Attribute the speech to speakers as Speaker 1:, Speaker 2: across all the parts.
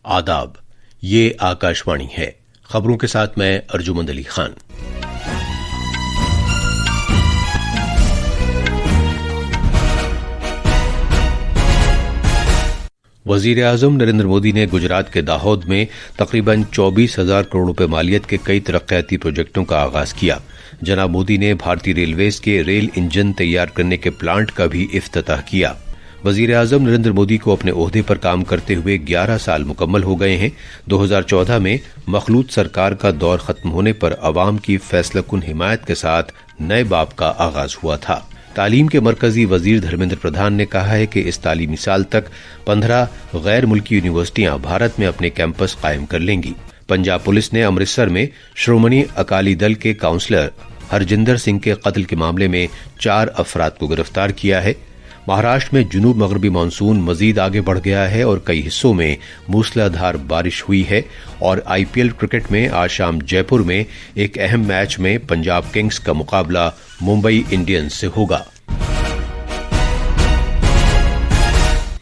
Speaker 1: आदाब, ये आकाशवाणी है। खबरों के साथ मैं अर्जुमंद अली खान। वजीर आजम नरेंद्र मोदी ने गुजरात के दाहोद में तकरीबन 24,000 करोड़ रुपए मालियत के कई तरक्याती प्रोजेक्टों का आगाज किया। जनाब मोदी ने भारतीय रेलवेज के रेल इंजन तैयार करने के प्लांट का भी इफ्तिताह किया। वजीर आजम नरेंद्र मोदी को अपने ओहदे पर काम करते हुए 11 साल मुकम्मल हो गए हैं। 2014 में मखलूत सरकार का दौर खत्म होने पर अवाम की फैसलाकुन हिमायत के साथ नए बाब का आगाज हुआ था। तालीम के मरकजी वजीर धर्मेंद्र प्रधान ने कहा है कि इस तालीमी साल तक 15 गैर मुल्की यूनिवर्सिटियां भारत में अपने कैंपस कायम कर लेंगी। पंजाब पुलिस ने अमृतसर में श्रोमणी अकाली दल के काउंसलर हरजिंदर सिंह के कत्ल के मामले में 4 अफराद को गिरफ्तार किया है। महाराष्ट्र में जुनूब मगरबी मानसून मजीद आगे बढ़ गया है और कई हिस्सों में मूसलाधार बारिश हुई है। और आईपीएल क्रिकेट में आज शाम जयपुर में एक अहम मैच में पंजाब किंग्स का मुकाबला मुंबई इंडियंस से होगा।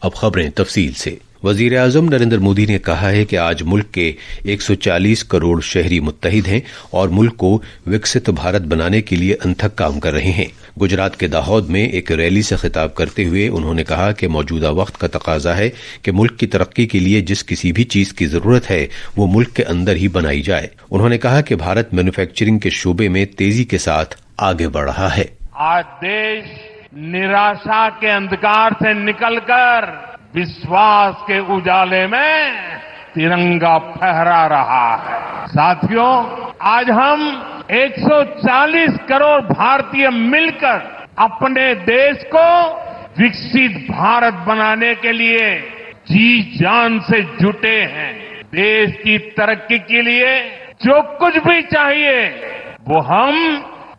Speaker 1: अब खबरें तफसील से। वजीर आजम नरेंद्र मोदी ने कहा है कि आज मुल्क के 140 करोड़ शहरी मुत्तहिद हैं और मुल्क को विकसित भारत बनाने के लिए अनथक काम कर रहे हैं। गुजरात के दाहोद में एक रैली से खिताब करते हुए उन्होंने कहा कि मौजूदा वक्त का तकाजा है कि मुल्क की तरक्की के लिए जिस किसी भी चीज की जरूरत है वो मुल्क के अंदर ही बनाई जाए। उन्होंने कहा कि भारत मैन्युफैक्चरिंग के शोबे में तेजी के साथ आगे बढ़ रहा है।
Speaker 2: आज देश निराशा के अंधकार से निकलकर विश्वास के उजाले में तिरंगा फहरा रहा है। साथियों, आज हम 140 करोड़ भारतीय मिलकर अपने देश को विकसित भारत बनाने के लिए जी जान से जुटे हैं। देश की तरक्की के लिए जो कुछ भी चाहिए वो हम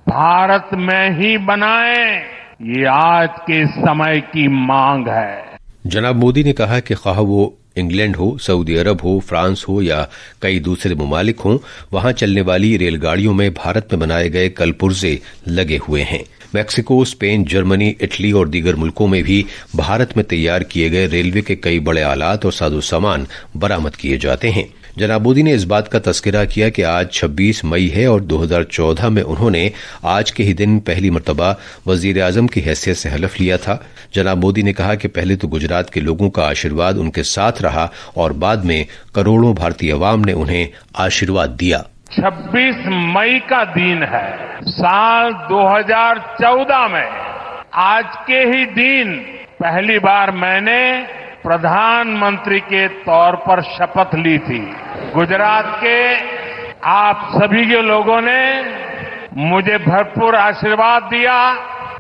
Speaker 2: भारत में ही बनाएं, ये आज के समय की मांग है।
Speaker 1: जनाब मोदी ने कहा कि ख्वाह वो इंग्लैंड हो, सऊदी अरब हो, फ्रांस हो या कई दूसरे ममालिक हों, वहां चलने वाली रेलगाड़ियों में भारत में बनाए गए कल पुर्जे लगे हुए हैं। मैक्सिको, स्पेन, जर्मनी, इटली और दीगर मुल्कों में भी भारत में तैयार किए गए रेलवे के कई बड़े आलात और साजो सामान बरामद किए जाते हैं। जनाब मोदी ने इस बात का तस्करा किया कि आज 26 मई है और 2014 में उन्होंने आज के ही दिन पहली मर्तबा वजीर आजम की हैसियत से हलफ लिया था। जनाब मोदी ने कहा कि पहले तो गुजरात के लोगों का आशीर्वाद उनके साथ रहा और बाद में करोड़ों भारतीय अवाम ने उन्हें आशीर्वाद दिया।
Speaker 2: 26 मई का दिन है। साल 2014 में आज के ही दिन पहली बार मैंने प्रधानमंत्री के तौर पर शपथ ली थी। गुजरात के आप सभी के लोगों ने मुझे भरपूर आशीर्वाद दिया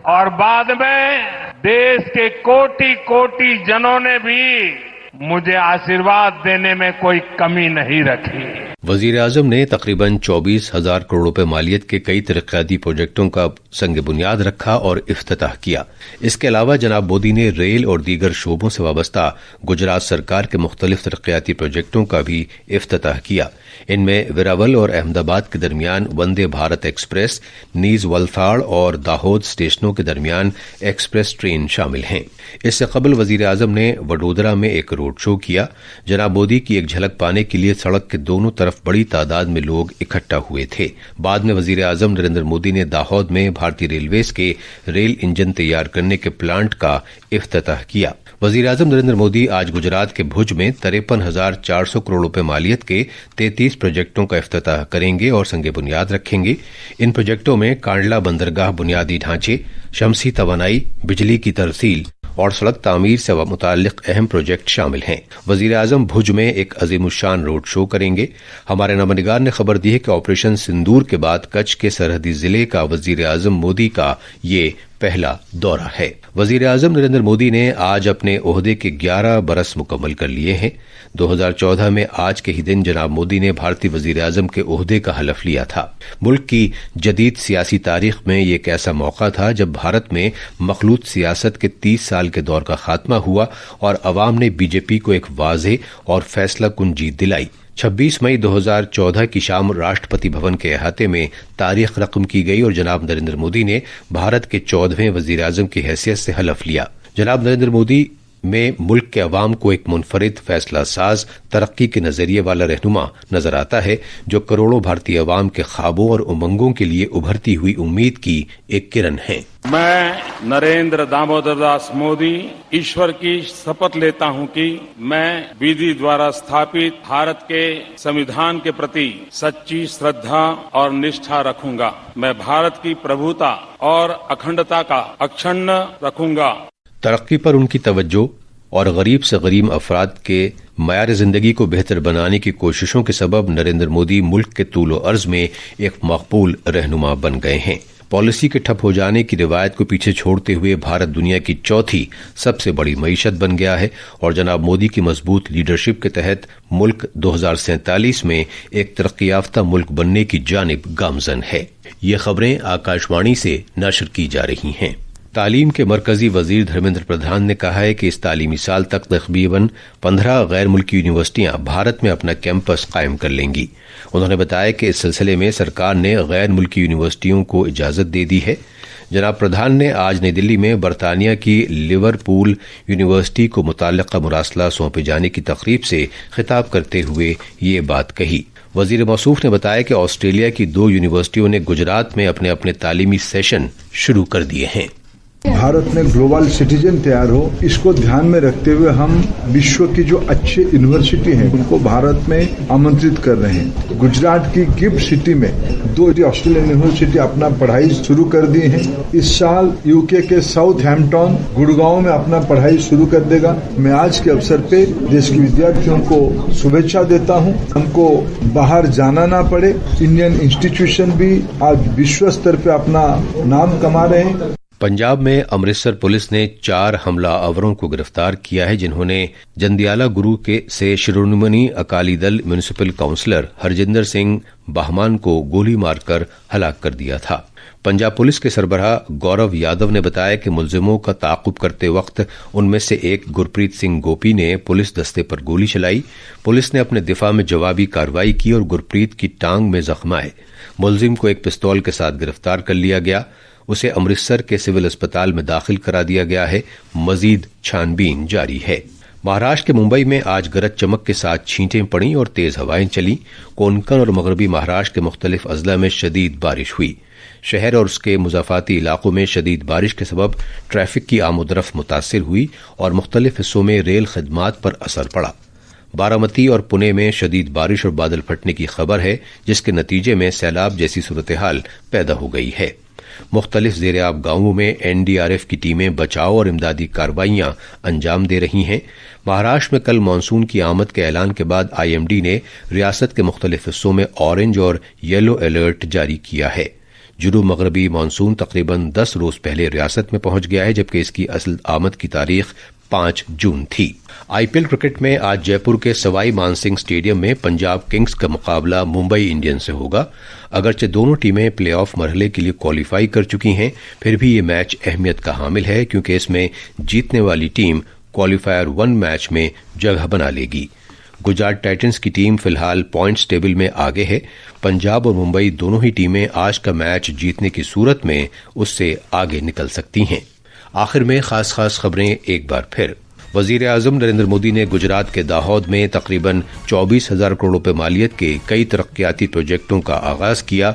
Speaker 2: और बाद में देश के कोटि कोटि जनों ने भी मुझे आशीर्वाद देने में कोई कमी नहीं रखी।
Speaker 1: वजीर आजम ने तकरीबन 24,000 करोड़ रुपए मालियत के कई तरक्याती प्रोजेक्टों का संग बुनियाद रखा और इफ्तिताह किया। इसके अलावा जनाब मोदी ने रेल और दीगर शोबों से वाबस्ता गुजरात सरकार के मुख्तलिफ तरक्याती प्रोजेक्टों का भी इफ्तिताह किया। इनमें वेरावल और अहमदाबाद के दरमियान वंदे भारत एक्सप्रेस, नीज वलसाड़ और दाहोद स्टेशनों के दरमियान एक्सप्रेस ट्रेन शामिल हैं। इससे कबल वजीर आजम ने वडोदरा में एक रोड शो किया। जनाब मोदी की एक झलक पाने के लिए सड़क के दोनों तरफ बड़ी तादाद में लोग इकट्ठा हुए थे। बाद में वजीर आजम नरेंद्र मोदी ने दाहोद में भारतीय रेलवेज के रेल इंजन तैयार करने के प्लांट का इफ्तिताह किया। वजीर आजम नरेंद्र मोदी आज गुजरात के भुज में 53,400 करोड़ रुपए मालियत के 33 प्रोजेक्टों का इफ्तिताह करेंगे और संगे बुनियाद रखेंगे। इन प्रोजेक्टों में कांडला बंदरगाह बुनियादी ढांचे, शमसी तवानाई, बिजली की तरसील और सड़क तामीर से मुताल्लिक अहम प्रोजेक्ट शामिल हैं। वजीर आजम भुज में एक अजीमुशान रोड शो करेंगे। हमारे नमनिगार ने खबर दी है कि ऑपरेशन सिंदूर के बाद कच्छ के सरहदी जिले का वजीर आजम मोदी का ये पहला दौरा है। वजीर आजम नरेंद्र मोदी ने आज अपने ओहदे के 11 बरस मुकम्मल कर लिए हैं। 2014 में आज के ही दिन जनाब मोदी ने भारतीय वजीर आजम के ओहदे का हलफ लिया था। मुल्क की जदीद सियासी तारीख में ये एक ऐसा मौका था जब भारत में मखलूत सियासत के 30 साल के दौर का खात्मा हुआ और अवाम ने बीजेपी को एक वाज़ेह और फैसला कुन जीत दिलाई। 26 मई 2014 की शाम राष्ट्रपति भवन के अहाते में तारीख रकम की गई और जनाब नरेंद्र मोदी ने भारत के 14वें वजीर आजम की हैसियत से हलफ लिया। जनाब नरेंद्र मोदी में मुल्क के अवाम को एक मुनफरिद फैसला साज तरक्की के नजरिए वाला रहनुमा नजर आता है, जो करोड़ों भारतीय अवाम के ख्वाबों और उमंगों के लिए उभरती हुई उम्मीद की एक किरण है।
Speaker 3: मैं नरेंद्र दामोदर दास मोदी ईश्वर की शपथ लेता हूं कि मैं विधि द्वारा स्थापित भारत के संविधान के प्रति सच्ची श्रद्धा और निष्ठा रखूंगा। मैं भारत की प्रभुता और अखंडता का अक्षुण्ण रखूंगा।
Speaker 1: तरक्की पर उनकी तवज्जो और गरीब से गरीब अफराद के मयार जिंदगी को बेहतर बनाने की कोशिशों के सबब नरेंद्र मोदी मुल्क के तूल और अर्ज में एक मकबूल रहनुमा बन गए हैं। पॉलिसी के ठप हो जाने की रिवायत को पीछे छोड़ते हुए भारत दुनिया की चौथी सबसे बड़ी मईशत बन गया है और जनाब मोदी की मजबूत लीडरशिप के तहत मुल्क 2047 में एक तरक्की याफ्ता मुल्क बनने की जानिब गामजन है। ये खबरें आकाशवाणी से नशर की जा रही हैं। तालीम के मरकजी वजीर धर्मेंद्र प्रधान ने कहा है कि इस तालीमी साल तक तकरीबन 15 गैर मुल्की यूनिवर्सिटियां भारत में अपना कैंपस कायम कर लेंगी। उन्होंने बताया कि इस सिलसिले में सरकार ने गैर मुल्की यूनिवर्सिटियों को इजाजत दे दी है। जनाब प्रधान ने आज नई दिल्ली में बरतानिया की लिवरपूल यूनिवर्सिटी को मुताल्लिका मुरासला सौंपे जाने की तकरीब से खिताब करते हुए ये बात कही। वजीर मौसूफ ने बताया कि ऑस्ट्रेलिया की 2 यूनिवर्सिटियों ने गुजरात में अपने अपने तालीमी सेशन शुरू कर दिए हैं।
Speaker 4: भारत में ग्लोबल सिटीजन तैयार हो, इसको ध्यान में रखते हुए हम विश्व की जो अच्छे यूनिवर्सिटी हैं उनको भारत में आमंत्रित कर रहे हैं। गुजरात की गिफ्ट सिटी में 2 ऑस्ट्रेलियन यूनिवर्सिटी अपना पढ़ाई शुरू कर दी है। इस साल यूके के साउथहैम्पटन, गुड़गांव में अपना पढ़ाई शुरू कर देगा। मैं आज के अवसर पे देश के विद्यार्थियों को शुभेच्छा देता हूँ। हमको बाहर जाना ना पड़े। इंडियन इंस्टीट्यूशन भी आज विश्व स्तर पे अपना नाम कमा रहे हैं।
Speaker 1: पंजाब में अमृतसर पुलिस ने 4 हमलावरों को गिरफ्तार किया है, जिन्होंने जंदियाला गुरु से शिरोमणि अकाली दल म्यूनिसिपल काउंसलर हरजिंदर सिंह बाहमान को गोली मारकर हलाक कर दिया था। पंजाब पुलिस के सरबराह गौरव यादव ने बताया कि मुलजिमों का ताक़ुब करते वक्त उनमें से एक गुरप्रीत सिंह गोपी ने पुलिस दस्ते पर गोली चलाई। पुलिस ने अपने दिफा में जवाबी कार्रवाई की और गुरप्रीत की टांग में जख्म आए। मुलजिम को एक पिस्तौल के साथ गिरफ्तार कर लिया गया। उसे अमृतसर के सिविल अस्पताल में दाखिल करा दिया गया है। मजीद छानबीन जारी है। महाराष्ट्र के मुंबई में आज गरज चमक के साथ छींटें पड़ी और तेज हवाएं चली। कोंकण और मगरबी महाराष्ट्र के मुख्तलिफ अजला में शदीद बारिश हुई। शहर और उसके मुजाफाती इलाकों में शदीद बारिश के सबब ट्रैफिक की आमोदरफ्त मुतासिर हुई और मुख्तलिफ हिस्सों में रेल खदमात पर असर पड़ा। बारामती और पुणे में शदीद बारिश और बादल फटने की खबर है, जिसके नतीजे में सैलाब जैसी सूरत हाल पैदा हो गई है। मुख्तलिफ ज़ेर-आब गांवों में एनडीआरएफ की टीमें बचाव और इमदादी कार्रवाइयां अंजाम दे रही हैं। महाराष्ट्र में कल मानसून की आमद के ऐलान के बाद आईएमडी ने रियासत के मुख्तलिफ हिस्सों में ऑरेंज और येलो अलर्ट जारी किया है। जुनूब मगरबी मानसून तकरीबन 10 रोज पहले रियासत में पहुंच गया है, जबकि इसकी असल आमद की तारीख 5 जून थी। आईपीएल क्रिकेट में आज जयपुर के सवाई मानसिंह स्टेडियम में पंजाब किंग्स का मुकाबला मुंबई इंडियंस से होगा। अगरचे दोनों टीमें प्लेऑफ मरहले के लिए क्वालिफाई कर चुकी हैं, फिर भी ये मैच अहमियत का हामिल है, क्योंकि इसमें जीतने वाली टीम क्वालिफायर 1 मैच में जगह बना लेगी। गुजरात टाइटंस की टीम फिलहाल पॉइंट्स टेबल में आगे है। पंजाब और मुंबई दोनों ही टीमें आज का मैच जीतने की सूरत में उससे आगे निकल सकती हैं। आखिर में खास खबरें एक बार फिर। वजीर आजम नरेंद्र मोदी ने गुजरात के दाहोद में तकरीबन 24,000 करोड़ रुपए मालियत के कई तरक्याती प्रोजेक्टों का आगाज किया।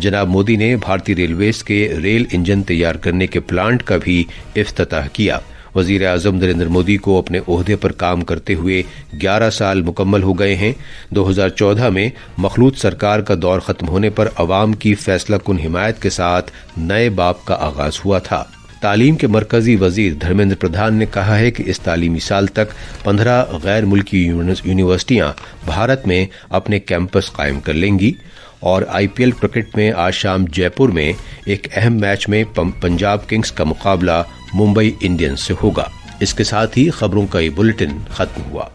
Speaker 1: जनाब मोदी ने भारतीय रेलवेज के रेल इंजन तैयार करने के प्लांट का भी इफ्तिताह किया। वजीर आजम नरेंद्र मोदी को अपने ओहदे पर काम करते हुए 11 साल मुकम्मल हो गए हैं। 2014 में मखलूत सरकार का दौर खत्म होने पर अवाम की फैसला कुन हिमायत के साथ नए बाब का आगाज हुआ था। तालीम के मरकजी वजीर धर्मेंद्र प्रधान ने कहा है कि इस तालीमी साल तक 15 गैर मुल्की यूनिवर्सिटियां भारत में अपने कैंपस कायम कर लेंगी। और आईपीएल क्रिकेट में आज शाम जयपुर में एक अहम मैच में पंजाब किंग्स का मुकाबला मुंबई इंडियंस से होगा। इसके साथ ही खबरों का ये बुलेटिन खत्म हुआ।